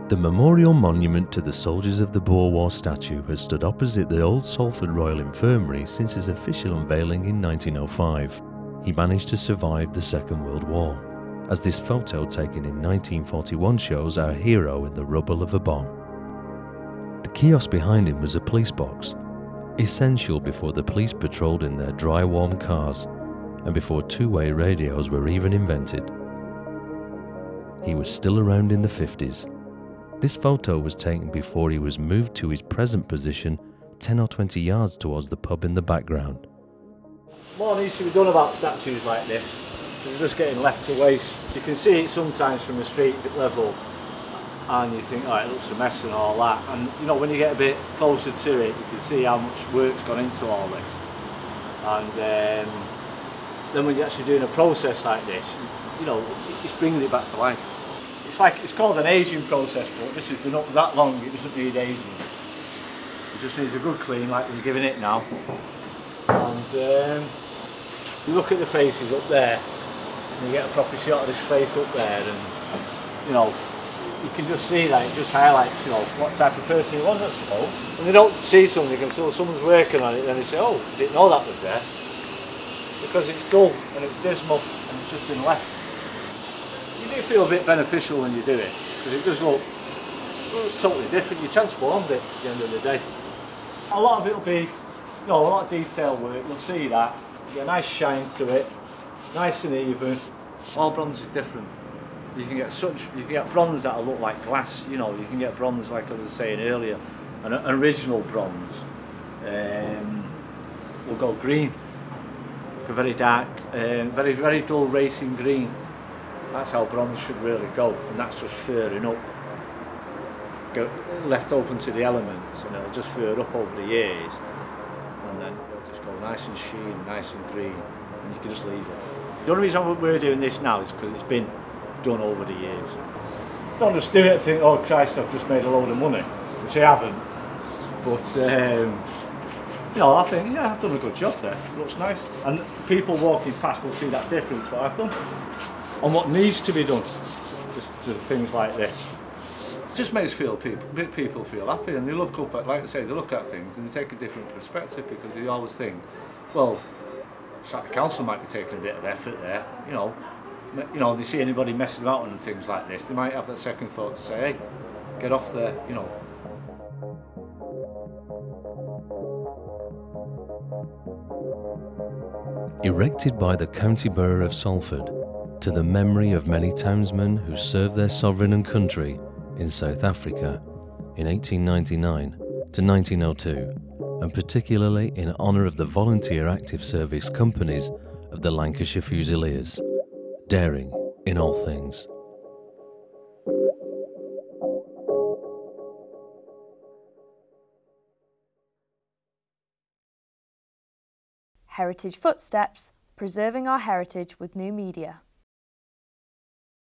The memorial monument to the soldiers of the Boer War statue has stood opposite the old Salford Royal Infirmary since its official unveiling in 1905. He managed to survive the Second World War, as this photo taken in 1941 shows our hero in the rubble of a bomb. The kiosk behind him was a police box, essential before the police patrolled in their dry, warm cars and before two-way radios were even invented. He was still around in the 50s. This photo was taken before he was moved to his present position 10 or 20 yards towards the pub in the background. More needs to be done about statues like this. They're just getting left to waste. You can see it sometimes from the street level and you think, oh, it looks a mess and all that. And you know, when you get a bit closer to it, you can see how much work's gone into all this. And then when you're actually doing a process like this, you know, it's bringing it back to life. It's called an aging process, but this has been up that long, it doesn't need aging. It just needs a good clean like we're giving it now. And you look at the faces up there, and you get a proper shot of this face up there, and you know, you can just see that it just highlights, you know, what type of person he was, I suppose. When they don't see something, they can see someone's working on it, and they say, oh, I didn't know that was there. Because it's dull, and it's dismal, and it's just been left. You do feel a bit beneficial when you do it, because it does look, it's totally different. You transformed it at the end of the day. A lot of it will be, you know, a lot of detail work. You'll see that. You get a nice shine to it, nice and even. All bronze is different. You can get bronze that'll look like glass. You know, you can get bronze like I was saying earlier, an original bronze will go green, a very dark, very dull racing green. That's how bronze should really go, and that's just furring up, left open to the elements, and it'll just fur up over the years, and then it'll just go nice and sheen, nice and green, and you can just leave it. The only reason we're doing this now is because it's been done over the years. Don't just do it and think, oh Christ, I've just made a load of money, which I haven't, but you know, I think, yeah, I've done a good job there, it looks nice, and people walking past will see that difference, what I've done. On what needs to be done to things like this. It just makes people feel happy, and they look up at, like I say, they look at things and they take a different perspective, because they always think, well, it's like the council might be taking a bit of effort there, you know, they see anybody messing about and things like this, they might have that second thought to say, hey, get off there, you know. Erected by the County Borough of Salford, to the memory of many townsmen who served their sovereign and country in South Africa in 1899 to 1902, and particularly in honour of the volunteer active service companies of the Lancashire Fusiliers, daring in all things. Heritage Footsteps, preserving our heritage with new media.